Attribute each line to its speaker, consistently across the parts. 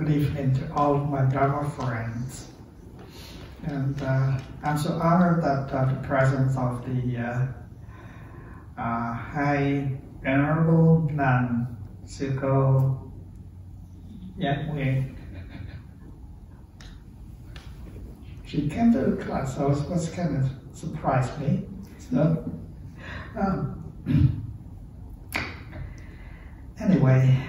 Speaker 1: Good evening to all of my Dharma friends. And I'm so honored that the presence of the High Venerable Nun, Suko Yatwing. She came to the class, so it was kind of surprised me. So, anyway,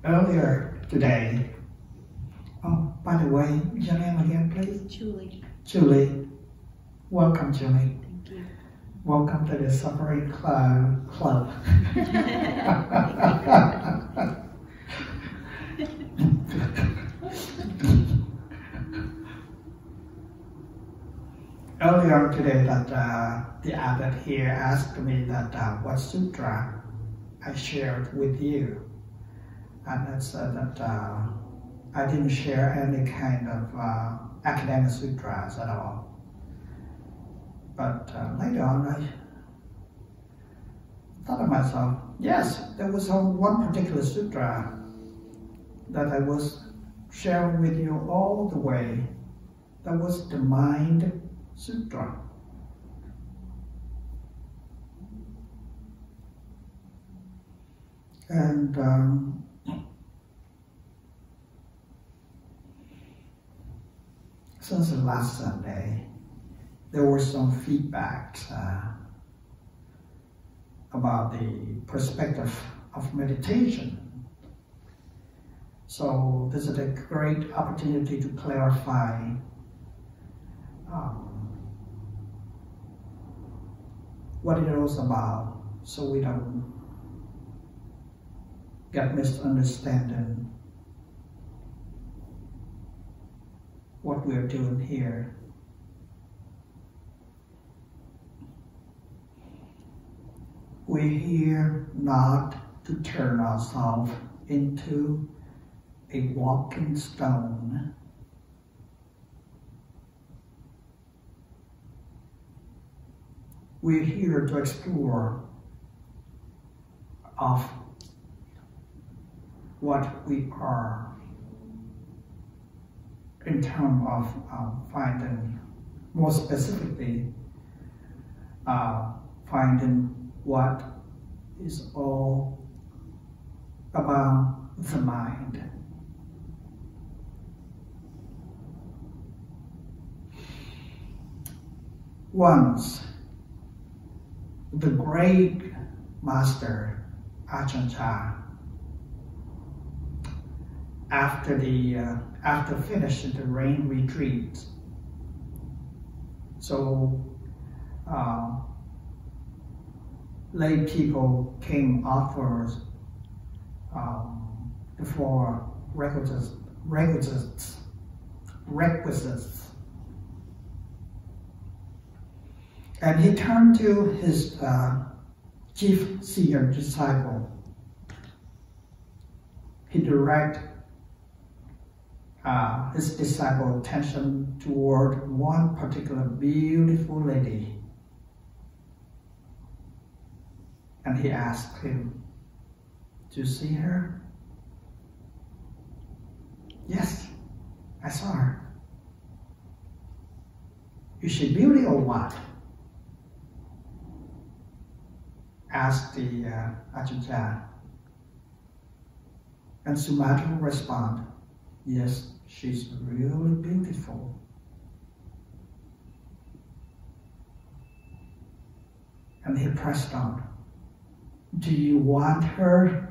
Speaker 1: earlier today, oh, by the way, your name again, please?
Speaker 2: Julie.
Speaker 1: Julie. Welcome, Julie.
Speaker 2: Thank you.
Speaker 1: Welcome to the Suffering Club. Earlier today, that the abbot here asked me that what sutra I shared with you. And I said that I didn't share any kind of academic sutras at all. But later on, I thought to myself, yes, there was one particular sutra that I was sharing with you all the way. That was the Mind Sutra. And since the last Sunday, there was some feedback about the perspective of meditation. So this is a great opportunity to clarify what it was about, so we don't get misunderstanding what we're doing here. We're here not to turn ourselves into a walking stone. We're here to explore of what we are in terms of finding, more specifically, finding what is all about the mind. Once, the great master Ajahn, after finishing the rain retreat, so lay people came afterwards before requisites, and he turned to his chief senior disciple. He directed his disciple attention toward one particular beautiful lady. And he asked him, "Do you see her?" "Yes, I saw her." "Is she beauty or what?" asked the Ajahn. And Sumatra responded, "Yes, she's really beautiful." And he pressed on, "Do you want her?"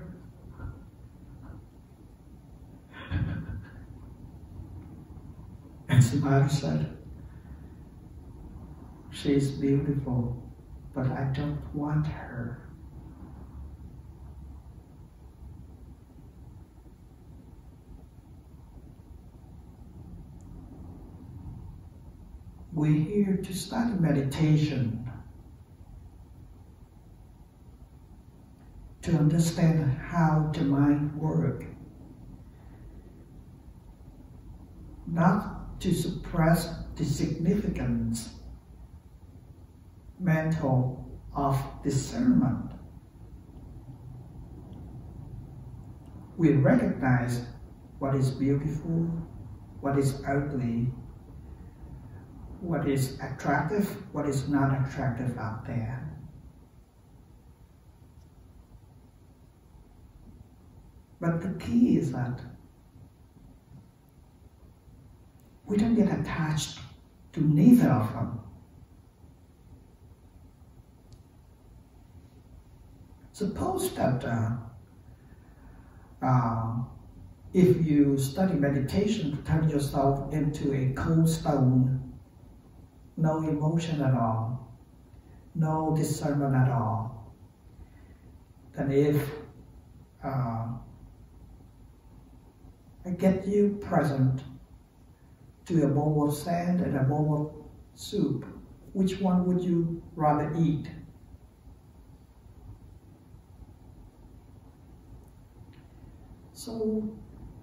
Speaker 1: And Sumatra said, "She's beautiful, but I don't want her." We're here to start a meditation to understand how the mind works, not to suppress the significance mental of discernment, we recognize what is beautiful, what is ugly, what is attractive, what is not attractive out there. But the key is that we don't get attached to neither of them. Suppose that if you study meditation to turn yourself into a cold stone, no emotion at all, no discernment at all, then if I get you present to a bowl of sand and a bowl of soup, which one would you rather eat? So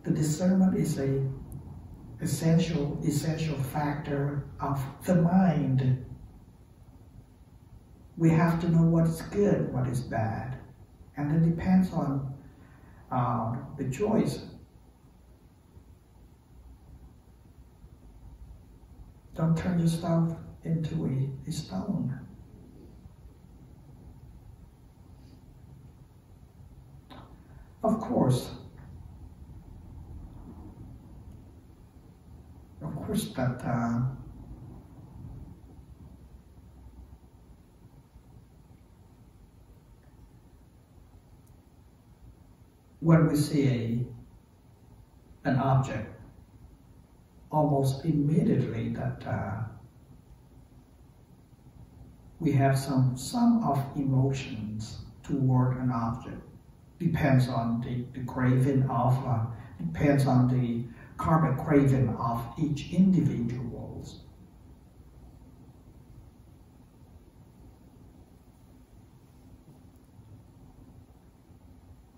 Speaker 1: the discernment is a essential factor of the mind. We have to know what is good, what is bad, and it depends on the choice. Don't turn yourself into a stone. Of course, that when we see an object, almost immediately that we have some of emotions toward an object. Depends on the craving of, depends on the karmic craving of each individual.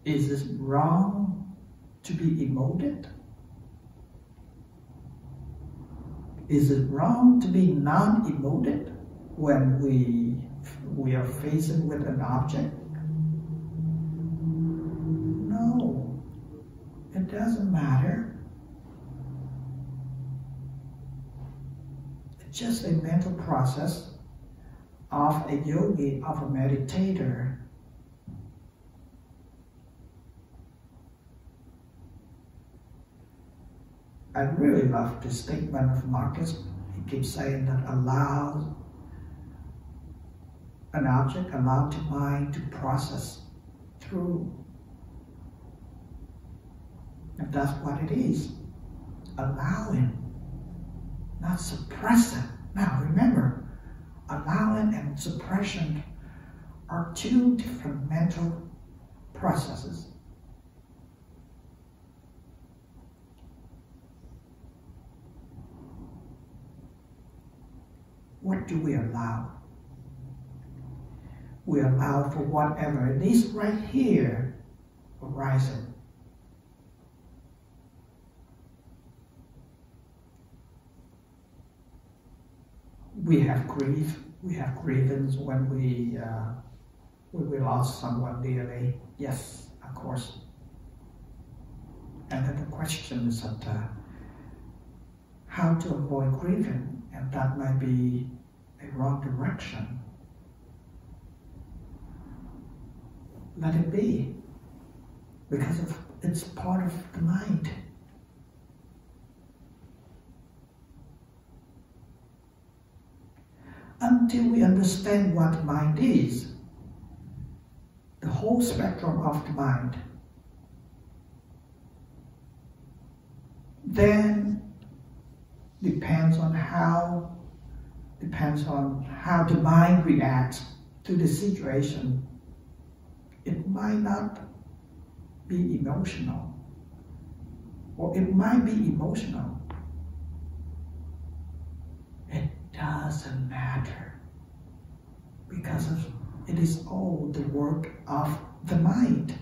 Speaker 1: Is it wrong to be emoted? Is it wrong to be non-emoted when we are facing with an object? No, it doesn't matter. It's just a mental process of a yogi, of a meditator. I really love the statement of Marcus. He keeps saying that allow an object, allow the mind to process through. And that's what it is. Allowing, not suppressing. Now remember, allowing and suppression are two different mental processes. What do we allow? We allow for whatever it is right here arising. We have grief, we have grievance when we lost someone dearly. Yes, of course. And then the question is that how to avoid grieving, and that might be a wrong direction. Let it be, because it's part of the mind. Until we understand what mind is, the whole spectrum of the mind, then depends on how the mind reacts to the situation. It might not be emotional, or it might be emotional. It doesn't matter, because it is all the work of the mind.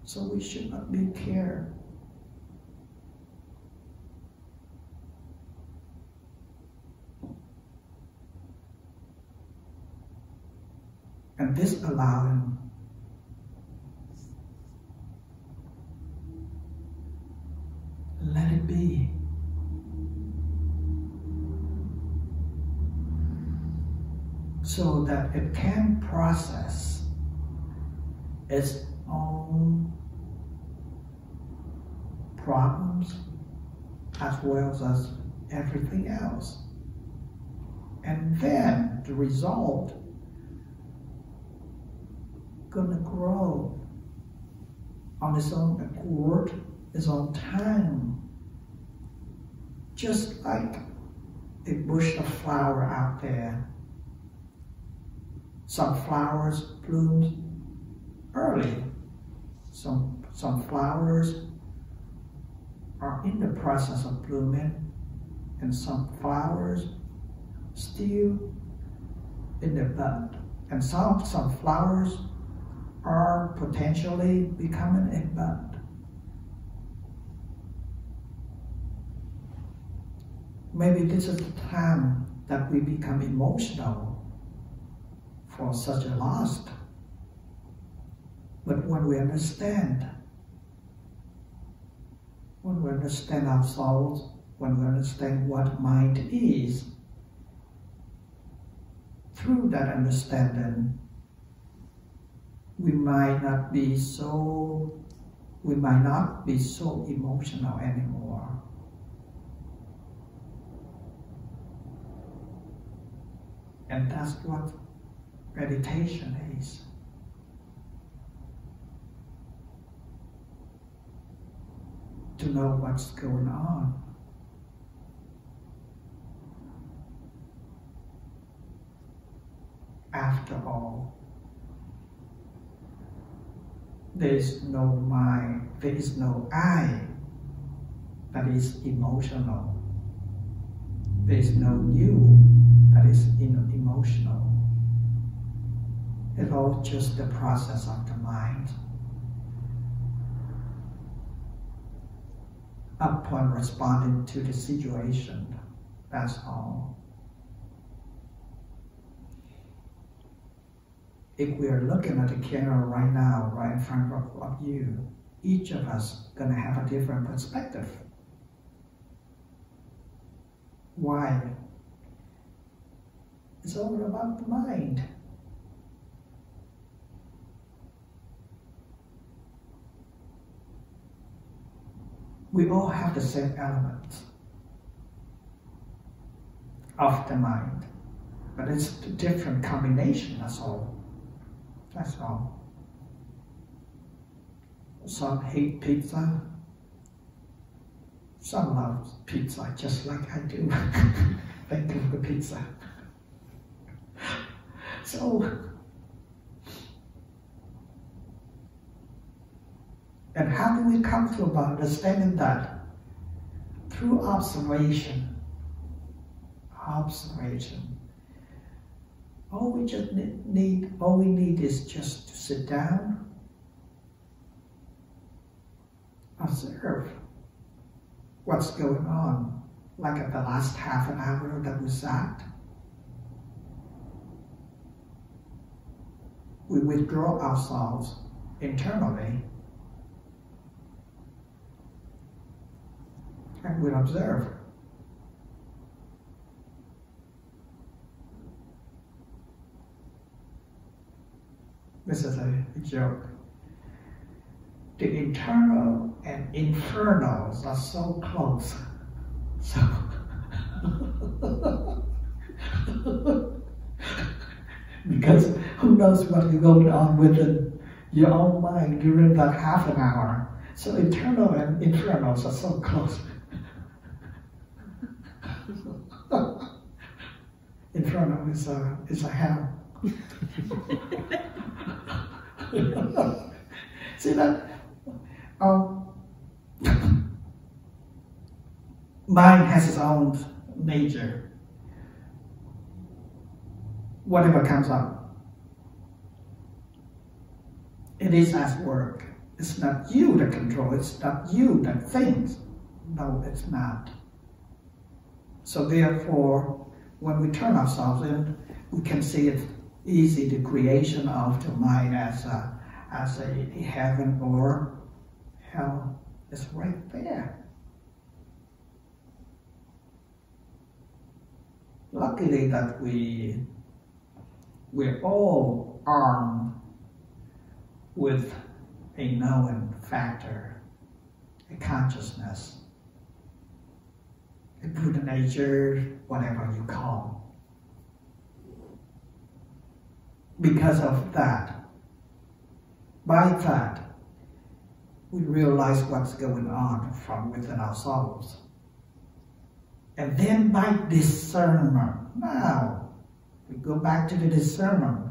Speaker 1: So we should not be care. And this allowing be. So that it can process its own problems as well as everything else. And then the result gonna grow on its own accord, its own time. Just like a bush of flower out there. Some flowers bloom early. Some flowers are in the process of blooming, and some flowers still in the bud. And some flowers are potentially becoming a bud. Maybe this is the time that we become emotional for such a loss. But when we understand ourselves, when we understand what mind is, through that understanding, we might not be so emotional anymore. And that's what meditation is. To know what's going on. After all, there is no mind, there is no I that is emotional. There is no you that is emotional. It's all just the process of the mind. Upon responding to the situation, that's all. If we are looking at the camera right now, right in front of you, each of us gonna have a different perspective. Why? It's all about the mind. We all have the same elements of the mind, but it's a different combination, that's all. That's all. Some hate pizza. Some love pizza just like I do. Thank you for pizza. So, and how do we come to understanding that? Through observation. All we need is just to sit down, observe what's going on, like at the last half an hour that we sat. We withdraw ourselves internally and we observe. This is a joke. The internal and infernals are so close. So because who knows what is going on within your own mind during that half an hour. So internal and infernals are so close. Inferno is a hell. See that? Mind has its own nature. Whatever comes up, it is at work. It's not you that control, it's not you that thinks. No, it's not. So therefore, when we turn ourselves in, we can see it easy, the creation of the mind as a heaven or hell is right there. luckily that we're all armed with a known factor, a consciousness, a Buddha nature, whatever you call. Because of that, by that, we realize what's going on from within ourselves. And then by discernment, now we go back to the discernment.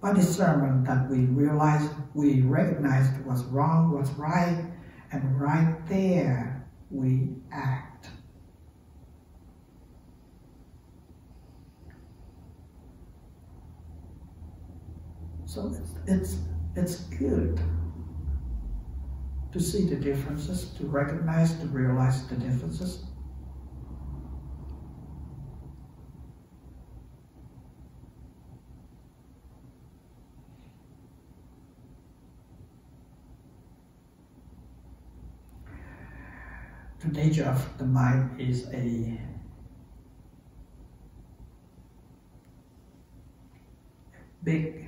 Speaker 1: By discernment that we realize, we recognize what's wrong, what's right, and right there we act. So it's good to see the differences, to recognize, to realize the differences. The nature of the mind is a big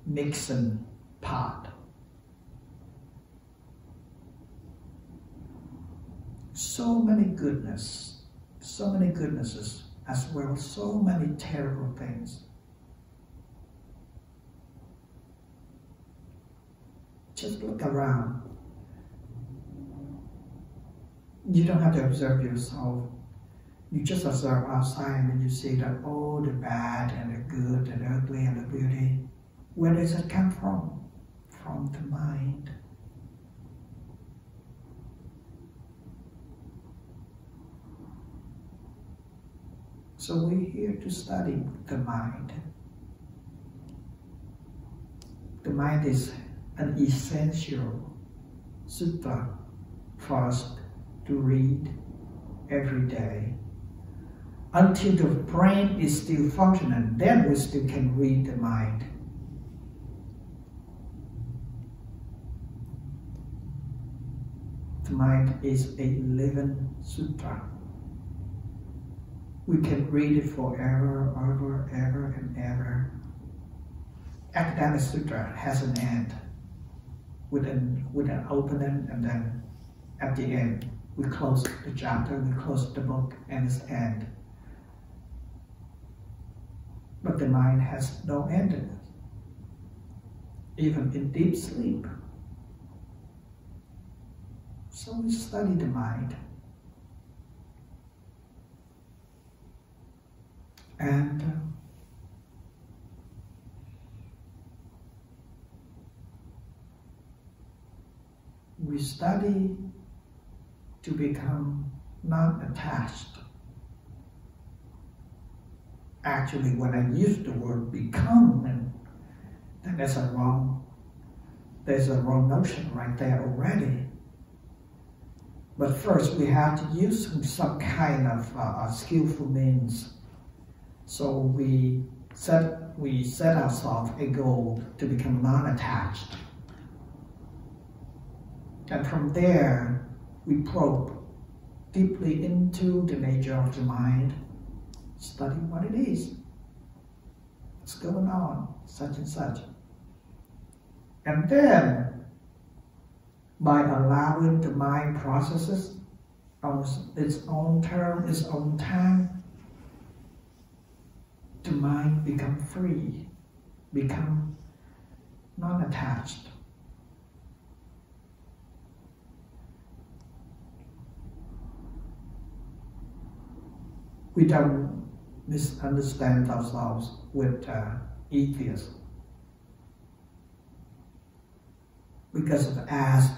Speaker 1: mixing pot. So many goodnesses, as well as so many terrible things. Just look around. You don't have to observe yourself. You just observe outside and you see that all the bad and the good and the ugly and the beauty. Where does it come from? From the mind. So we're here to study the mind. The mind is an essential sutta for us to read every day. Until the brain is still functioning, then we still can read the mind. The mind is a living sutra. We can read it forever, ever, and ever. Academic sutra has an end, with an opening, and then at the end, we close the chapter, we close the book, and it's end. But the mind has no ending, even in deep sleep. So we study the mind. And we study to become non-attached. Actually, when I use the word become, then there's a wrong notion right there already. But first, we have to use some kind of skillful means. So we set ourselves a goal to become non-attached. And from there, we probe deeply into the nature of the mind, study what it is, what's going on, such and such. And then, by allowing the mind processes on its own term, its own time, the mind become free, become non-attached. We don't misunderstand ourselves with atheists. Because as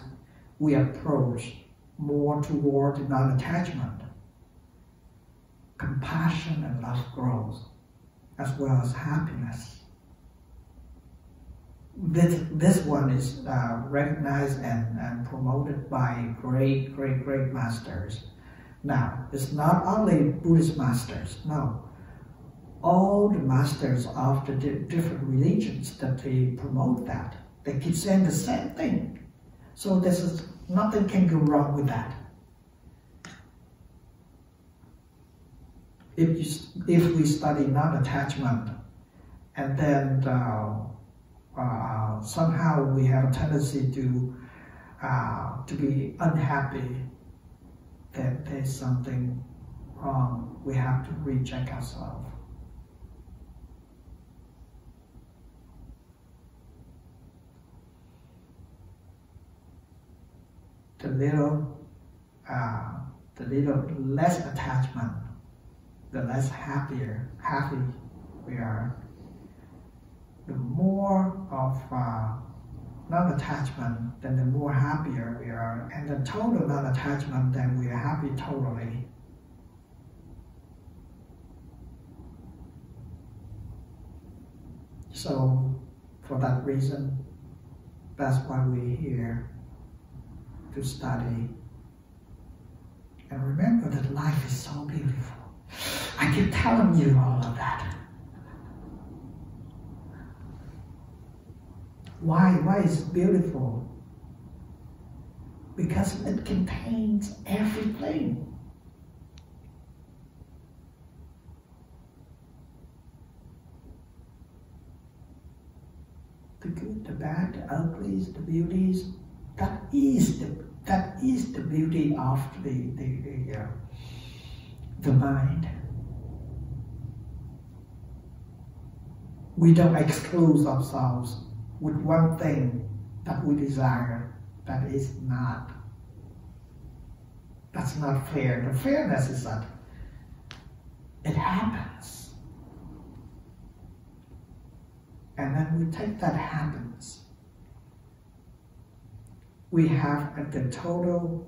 Speaker 1: we approach more toward non-attachment, compassion and love grows, as well as happiness. This one is recognized and promoted by great masters. Now, it's not only Buddhist masters, no. All the masters of the different religions that they promote that, they keep saying the same thing. So nothing can go wrong with that. if we study non-attachment, and then somehow we have a tendency to be unhappy, that there's something wrong. We have to recheck ourselves. The little less attachment, the less happy we are. The more of non-attachment, then the more happier we are. And the total non-attachment, then we are happy totally. So, for that reason, that's why we're here, to study. And remember that life is so beautiful. I keep telling you all of that. Why is it beautiful? Because it contains everything. The good, the bad, the uglies, the beauties. That is the beauty of the mind. We don't exclude ourselves with one thing that we desire. That's not fair. The fairness is that it happens. And then we take that happens. We have the total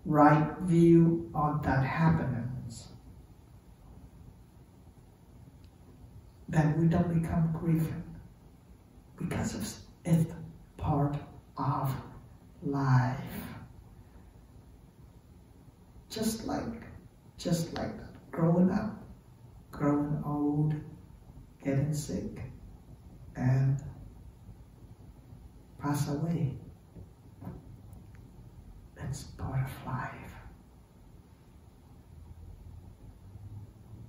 Speaker 1: right view on that happiness. Then we don't become grieving, because it's part of life. Just like growing up, growing old, getting sick, and pass away. It's part of life.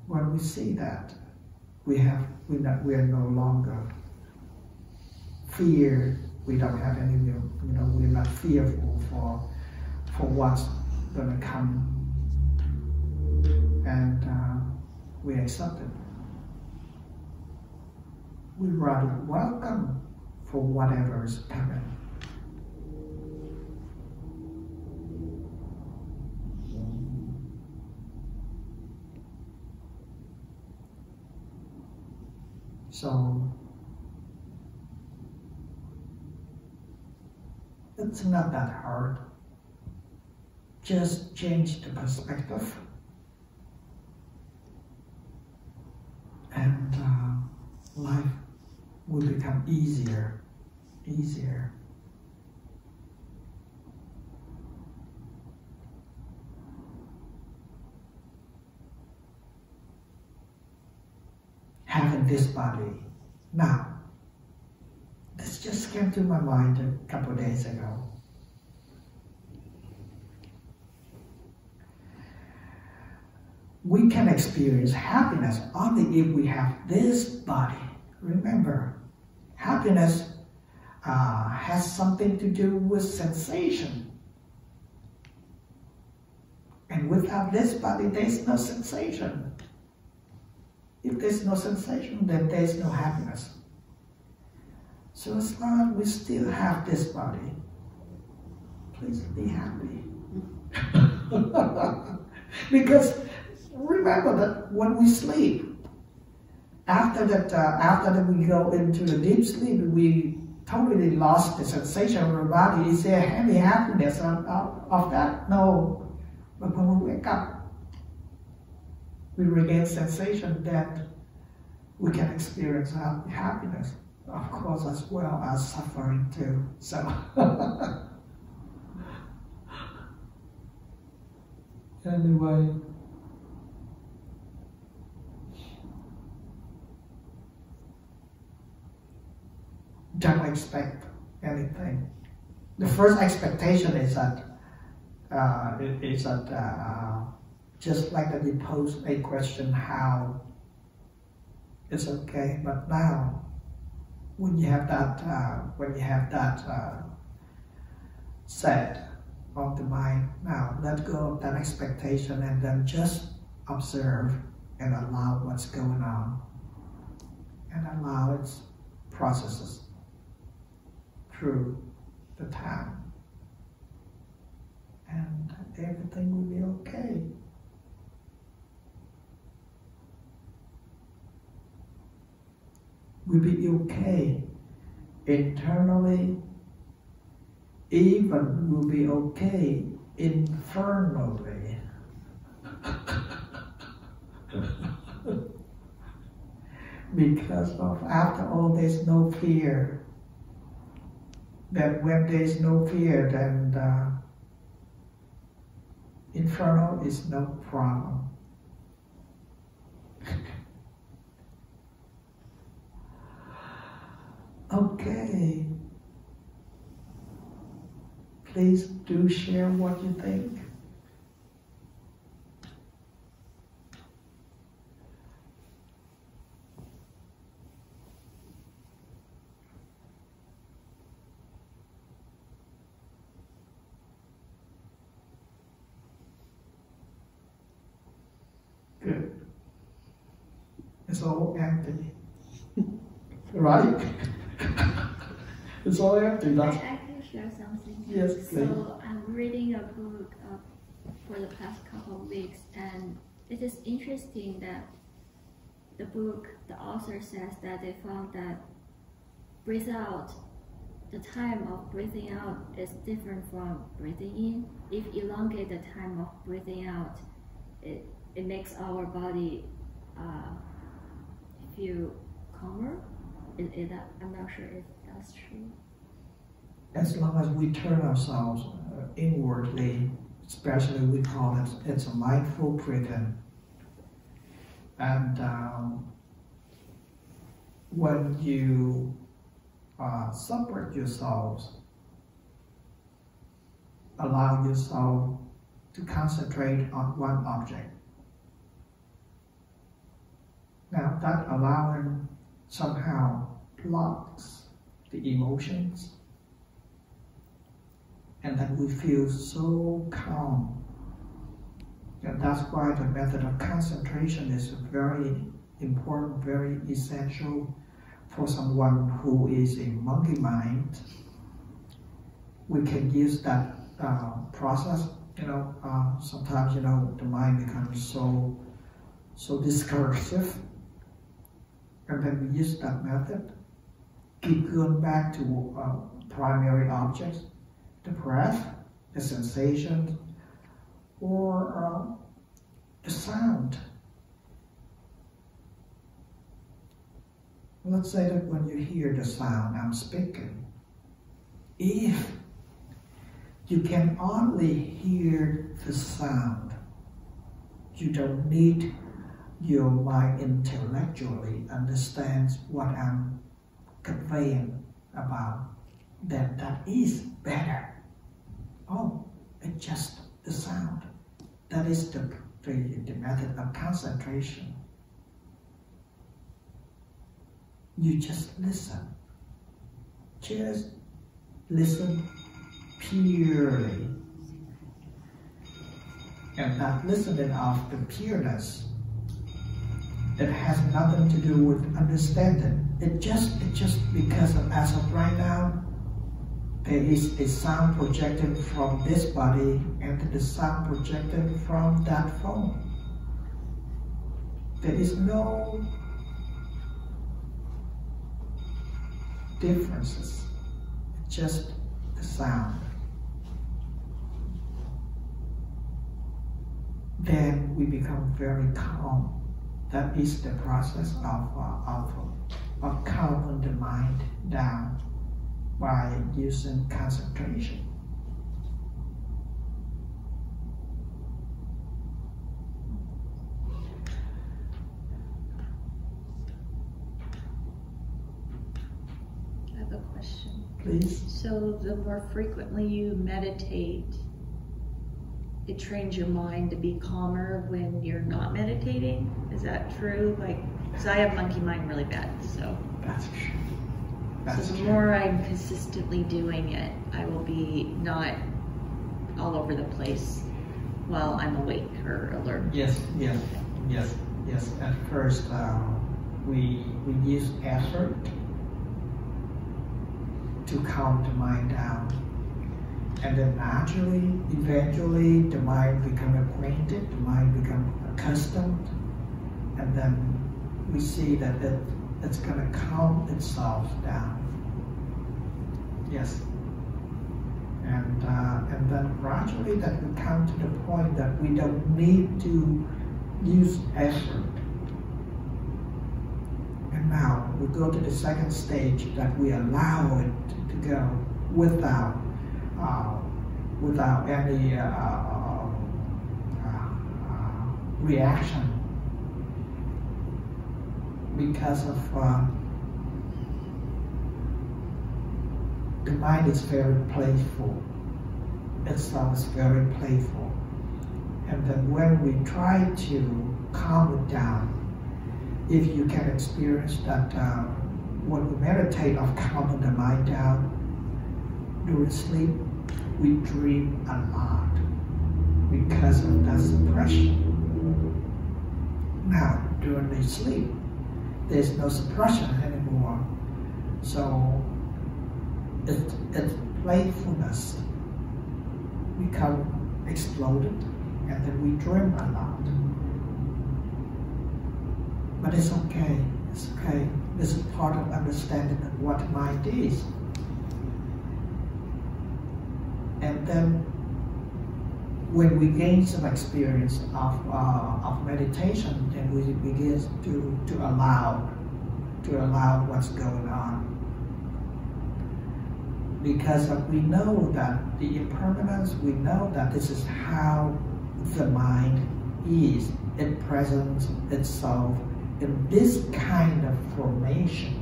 Speaker 1: When we see that, we are no longer fear. We don't have any, we're not fearful for what's going to come, and we accept it. We rather welcome for whatever is coming. So it's not that hard. Just change the perspective, and life will become easier. Having this body. Now, this just came to my mind a couple of days ago. We can experience happiness only if we have this body. Remember, happiness has something to do with sensation. And without this body, there's no sensation. If there's no sensation, then there's no happiness. So as long as we still have this body, please be happy. Because remember that when we sleep, after that we go into the deep sleep, we totally lost the sensation of our body. Is there any happiness of that? No. But when we wake up, we regain sensation, that we can experience happiness, of course, as well as suffering too. So, anyway, don't expect anything. The first expectation is that Just like that you pose a question, how, it's okay. But now, when you have that set of the mind, now let go of that expectation and then just observe and allow what's going on and allow its processes through the time, and everything will be okay. Will be okay internally, even will be okay infernally. Because of, after all, there's no fear. That when there's no fear, then infernal is no problem. Okay. Please do share what you think. Good. It's all empty. Right? It's all empty.
Speaker 2: I can share something.
Speaker 1: Yes, please.
Speaker 2: So I'm reading a book for the past couple of weeks, and it is interesting that the author says that they found that breathe out, the time of breathing out is different from breathing in. If elongate the time of breathing out, it makes our body feel calmer. I'm not sure if that's true.
Speaker 1: As long as we turn ourselves inwardly, especially we call it's a mindful breathing. And when you separate yourselves, allow yourself to concentrate on one object. Now that allowing somehow blocks the emotions, and then we feel so calm. And that's why the method of concentration is very important, very essential for someone who is in monkey mind. We can use that process. Sometimes the mind becomes so discursive, and then we use that method. Keep going back to primary objects, the breath, the sensation, or the sound. Let's say that when you hear the sound I'm speaking, if you can only hear the sound, you don't need your mind intellectually understands what I'm conveying about, then that is better. Oh, it's just the sound. That is the method of concentration. You just listen. Just listen purely. And that listening of the pureness, it has nothing to do with understanding. It just because as of right now, there is a sound projected from this body and the sound projected from that phone. There is no differences. It's just the sound. Then we become very calm. That is the process of calming the mind down by using concentration.
Speaker 3: I have a question.
Speaker 1: Please.
Speaker 3: So the more frequently you meditate, it trains your mind to be calmer when you're not meditating. Is that true? Like, because I have monkey mind really bad, so.
Speaker 1: That's true.
Speaker 3: So the more I'm consistently doing it, I will be not all over the place while I'm awake or alert.
Speaker 1: Yes. At first, we use effort to calm the mind down. And then naturally, eventually, the mind becomes acquainted, the mind becomes accustomed, and then we see that it's going to calm itself down. Yes. And then gradually that we come to the point that we don't need to use effort. And now we go to the second stage that we allow it to go without any reaction, because of the mind is very playful. Itself is very playful, and then when we try to calm it down, if you can experience that when we meditate of calming the mind down during sleep, we dream a lot because of that suppression. Now, during the sleep, there's no suppression anymore. So, its playfulness become exploded, and then we dream a lot. But it's okay. It's okay. This is part of understanding of what mind is. And then when we gain some experience of meditation, then we begin to allow what's going on. Because we know that the impermanence, we know that this is how the mind is. It presents itself in this kind of formation.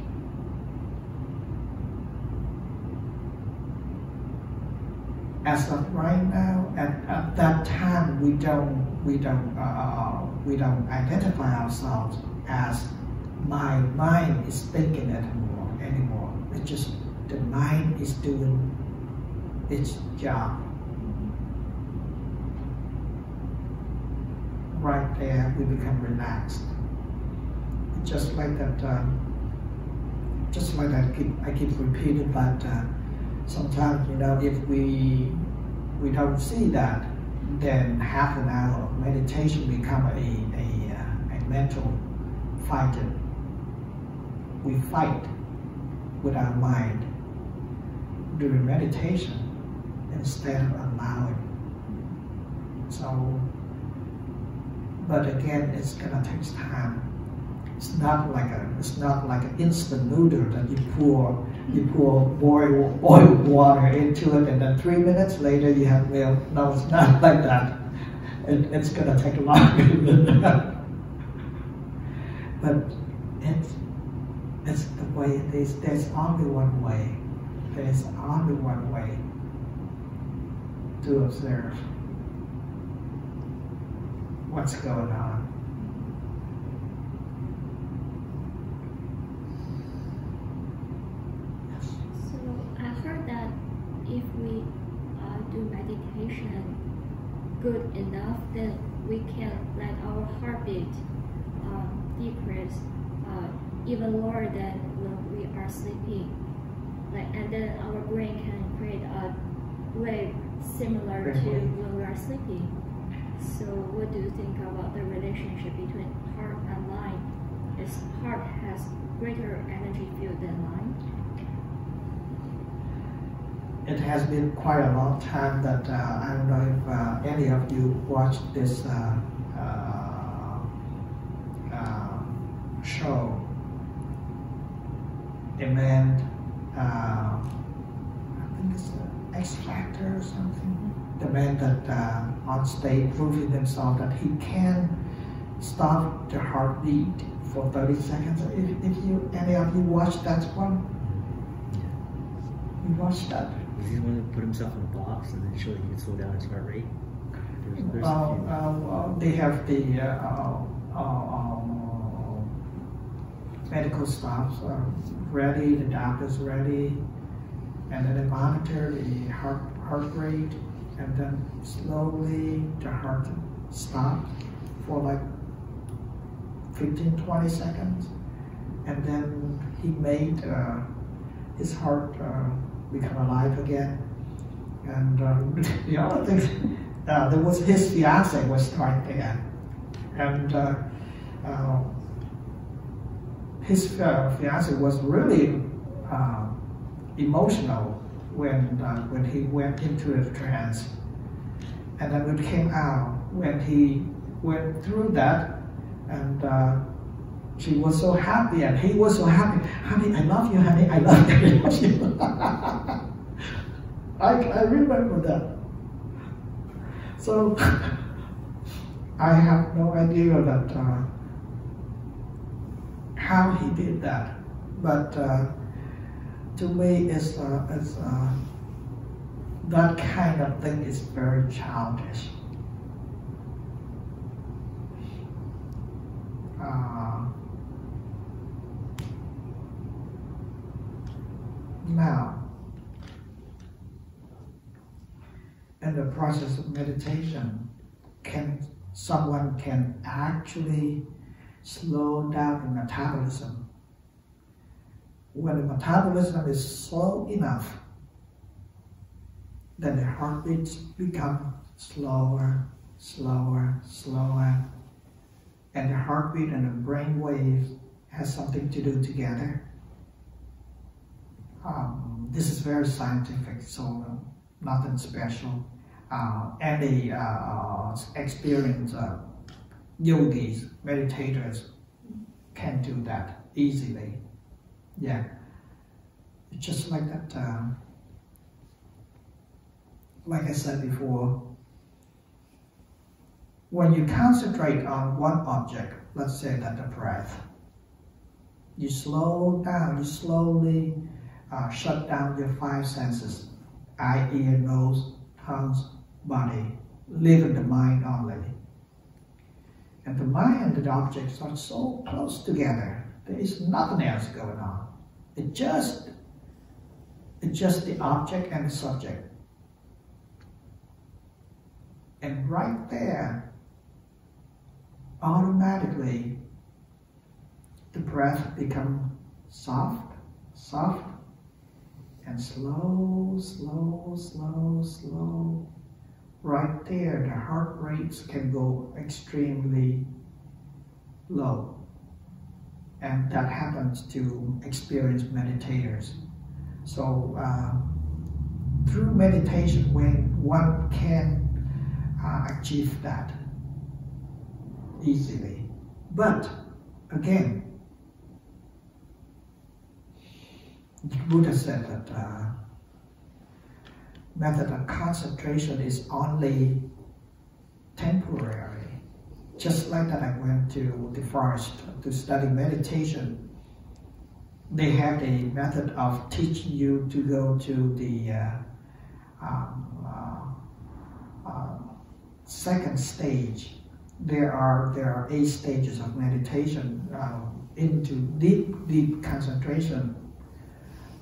Speaker 1: As of right now, at that time, we don't identify ourselves as my mind is thinking anymore. It's just the mind is doing its job. Right there, we become relaxed. Just like that. I keep repeating that. Sometimes, if we don't see that, then half an hour of meditation become a mental fighting. We fight with our mind during meditation instead of allowing. So, but again, it's gonna take time. It's not like an instant noodle that you pour boiled water into it, and then 3 minutes later you have milk. No, it's not like that. It's gonna take longer than that. But it's the way it is. There's only one way. There's only one way to observe what's going on.
Speaker 2: If we do meditation good enough, then we can let our heartbeat decrease even lower than when we are sleeping. And then our brain can create a wave similar to when we are sleeping. So what do you think about the relationship between heart and mind? Is heart has greater energy field than mind?
Speaker 1: It has been quite a long time that I don't know if any of you watched this show. A man, I think it's X Factor or something. The man that on stage proving himself that he can stop the heartbeat for 30 seconds. If any of you watched that one, you watched that.
Speaker 4: Does he want to put himself in a box and then show that he can slow down his heart rate?
Speaker 1: They have the medical staff ready, the doctors ready, and then they monitor the heart rate, and then slowly the heart stops for like 15-20 seconds, and then he made his heart become alive again. And the other thing, there was his fiance was right there, and his fiance was really emotional when he went into the trance, and then when it came out, when he went through that, and she was so happy, and he was so happy. Honey, I love you, honey, I love you, I love you. I remember that. So I have no idea that how he did that, but to me, it's that kind of thing is very childish. Now, in the process of meditation, someone can actually slow down the metabolism. When the metabolism is slow enough, then the heartbeats become slower, slower, slower, and the heartbeat and the brain waves has something to do together. This is very scientific, so nothing special. Any experienced yogis, meditators can do that easily. Yeah, it's just like that. Like I said before, when you concentrate on one object, let's say that the breath, you slow down, you slowly shut down your five senses: eye, ear, nose, tongue, body, leaving the mind only. And the mind and the objects are so close together, there is nothing else going on. It's just the object and the subject. And right there, automatically, the breath becomes soft, soft, and slow, slow, slow, slow. Right there, the heart rates can go extremely low. And that happens to experienced meditators. So through meditation, when one can achieve that easily. But again, the Buddha said that method of concentration is only temporary. Just like that, I went to the forest to study meditation. They have a method of teaching you to go to the second stage. There are 8 stages of meditation into deep concentration.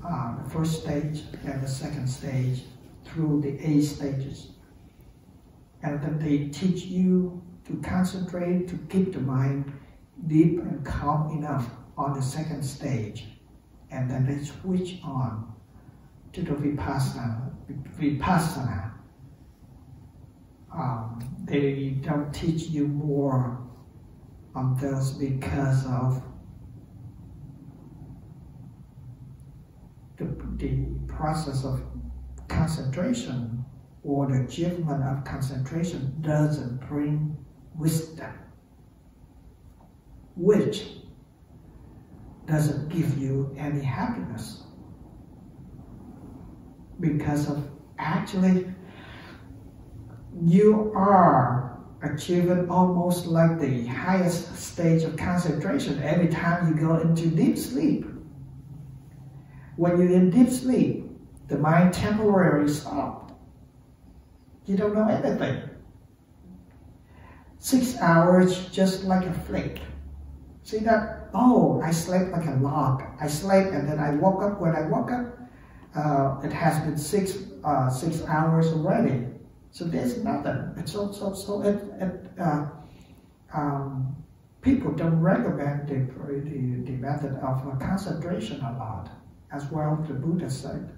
Speaker 1: The first stage and the second stage, through the 8 stages. And then they teach you to concentrate, to keep the mind deep and calm enough on the second stage. And then they switch on to the Vipassana. They don't teach you more on those because of the process of concentration, or the achievement of concentration doesn't bring wisdom, which doesn't give you any happiness, because of actually you are achieving almost like the highest stage of concentration every time you go into deep sleep. When you're in deep sleep, the mind temporarily stops. You don't know anything. 6 hours just like a flick. See that? Oh, I slept like a log. I slept and then I woke up. When I woke up, it has been 6 hours already. So there's nothing. It's people don't recommend the method of concentration a lot, as well the Buddha said.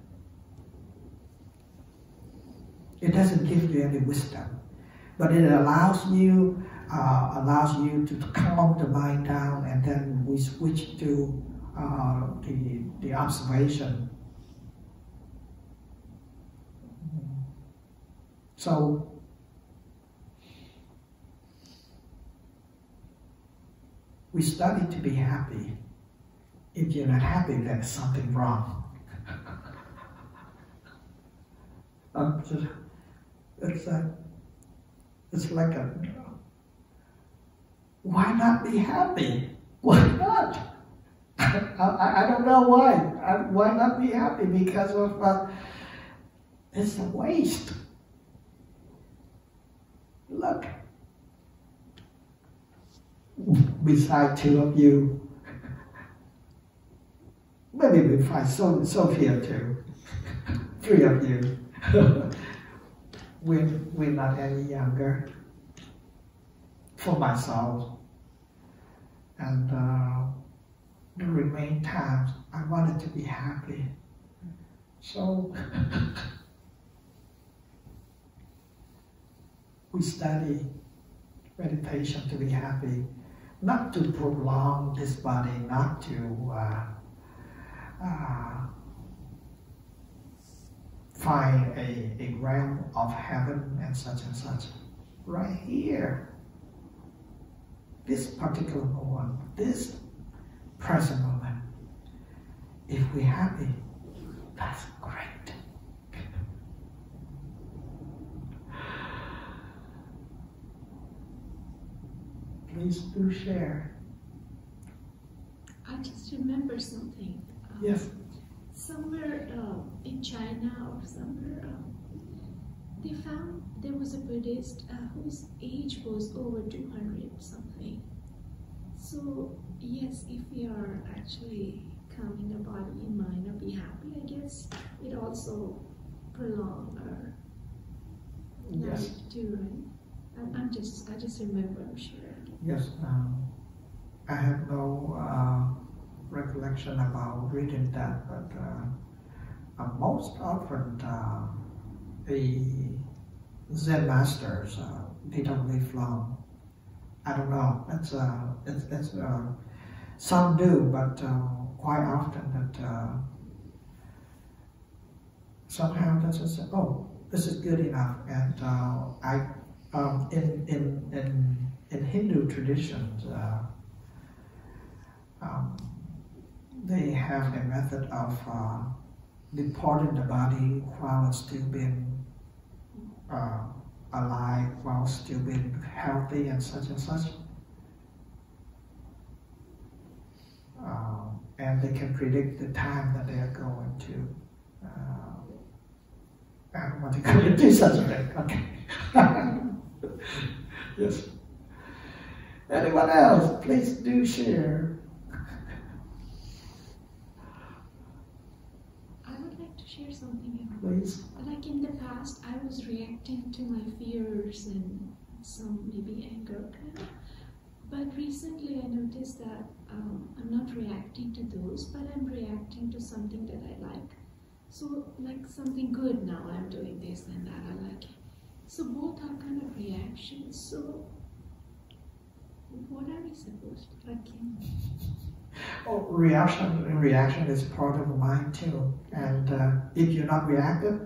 Speaker 1: It doesn't give you any wisdom, but it allows you to calm the mind down, and then we switch to the observation. So we study to be happy. If you're not happy, then there's something wrong. It's like a, why not be happy? Why not? I don't know why. Why not be happy? Because of it's a waste. Look, beside two of you, maybe we find Sophia too. 3 of you. We're not any younger. For myself, and the remaining times I wanted to be happy. So we study meditation to be happy, not to prolong this body, not to find a realm of heaven and such. Right here, this particular moment, this present moment, if we're happy, that's great. Please do share.
Speaker 4: I just remember something.
Speaker 1: Yes.
Speaker 4: Somewhere in China or somewhere, they found there was a Buddhist whose age was over 200 something. So yes, if we are actually calming the body and mind or be happy, I guess it also prolong our life too, right? I just remember sharing.
Speaker 1: Yes, I have no recollection about reading that, but most often the Zen masters they don't live long. I don't know. It's some do, but quite often that somehow that's just oh, this is good enough. And in Hindu traditions, they have a method of departing the body while it's still being alive, while still being healthy and such. And they can predict the time that they are going to. I don't want to go into such a thing. Okay. Yes. Anyone else? Please do share.
Speaker 4: I would like to share something.
Speaker 1: Please.
Speaker 4: Like in the past, I was reacting to my fears and some maybe anger kind of. But recently I noticed that I'm not reacting to those, but I'm reacting to something that I like. So like something good now, I'm doing this and that, I like it. So both are kind of reactions. So what are we supposed to like?
Speaker 1: Oh, reaction is part of the mind too. And if you're not reactive,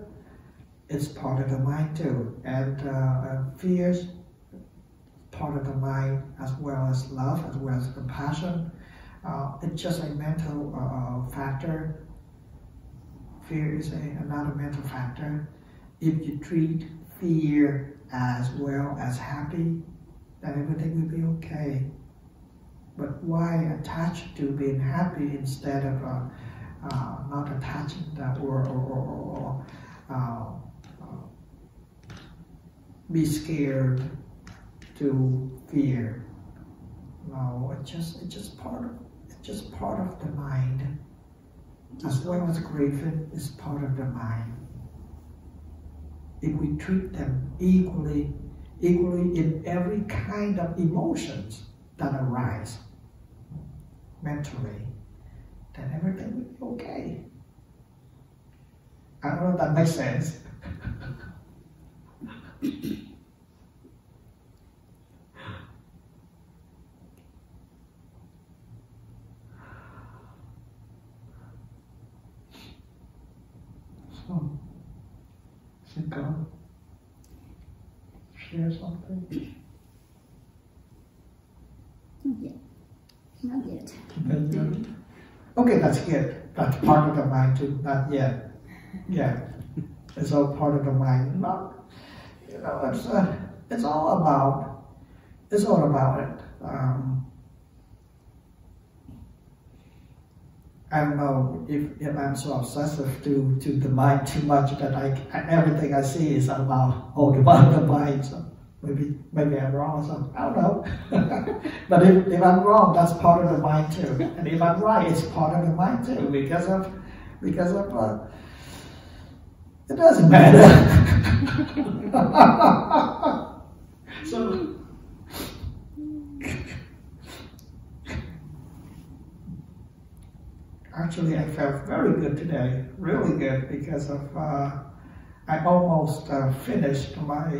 Speaker 1: it's part of the mind too. And fears, part of the mind, as well as love, as well as compassion. It's just a mental factor. Fear is another mental factor. If you treat fear as well as happy, then everything will be okay. But why attach to being happy instead of not attaching that or be scared to fear. No, it's just part of the mind. As well as grieving is part of the mind. If we treat them equally in every kind of emotions that arise mentally, then everything will be okay. I don't know if that makes sense. So, Sika, share something?
Speaker 2: Not yet. Not yet.
Speaker 1: Not yet. Okay, that's good. That's part of the mind too. Not yet. Yeah, it's all part of the mind. Not, it's all about it. I don't know if I'm so obsessive to the mind too much that everything I see is about the mind. So maybe I'm wrong. So I don't know. But if I'm wrong, that's part of the mind too. And if I'm right, it's part of the mind too because of it doesn't matter. So. Actually, I felt very good today, really good, because of I almost finished my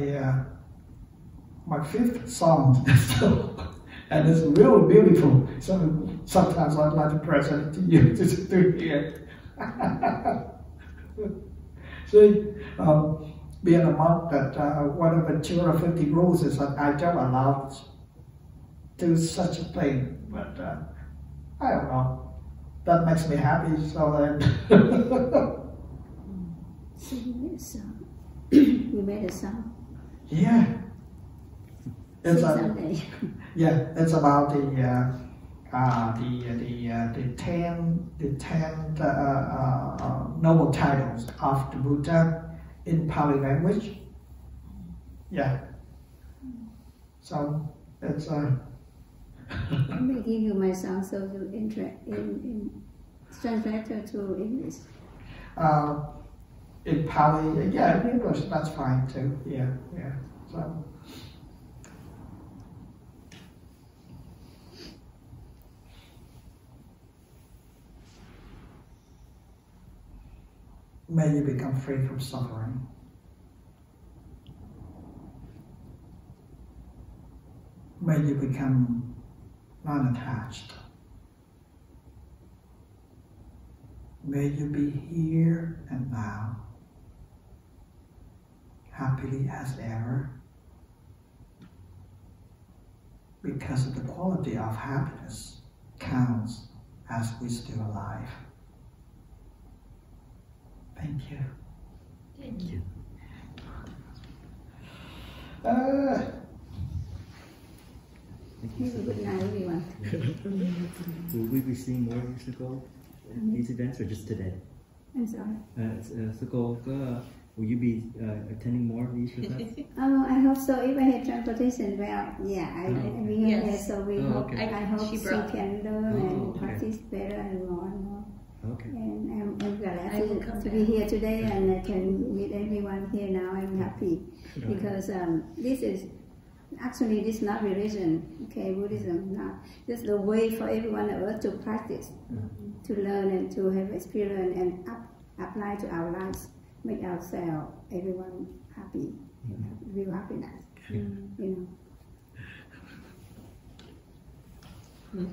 Speaker 1: fifth song, and it's really beautiful. So sometimes I'd like to present it to you to hear. See, being a monk, that one of the 250 rules is that I don't allow to do such a thing, but I don't know. That makes me happy, so then.
Speaker 2: So you made a song. You made a song.
Speaker 1: Yeah. It's
Speaker 2: Sunday.
Speaker 1: Yeah, it's about the 10 noble titles of the Buddha in Pali language. Yeah. So it's
Speaker 2: I may give you my song so you in translate it to English.
Speaker 1: In Pali, yeah, in English, that's fine too. Yeah. So. May you become free from suffering. May you become non-attached. May you be here and now, happily as ever, because of the quality of happiness counts as we're still alive. Thank you.
Speaker 4: Thank you.
Speaker 2: Have a good night, everyone.
Speaker 5: Will we be seeing more of Nicole at these events or just today?
Speaker 2: I'm sorry.
Speaker 5: Nicole, will you be attending more of these events?
Speaker 2: I hope so. If I have transportation, well, yeah, I be here.
Speaker 3: Yes.
Speaker 2: So we hope.
Speaker 5: Okay.
Speaker 2: I hope
Speaker 3: She
Speaker 2: she
Speaker 3: brought-
Speaker 2: can learn and
Speaker 5: okay.
Speaker 2: practice better and more and more.
Speaker 5: Okay.
Speaker 2: And I'm glad
Speaker 3: I will come
Speaker 2: to be
Speaker 3: back.
Speaker 2: here today, and I can meet everyone here now. I'm happy because this is not religion, okay? Buddhism, not. Just the way for everyone of us to practice, to learn and to have experience and apply to our lives, make ourselves, everyone happy, real happiness, you know.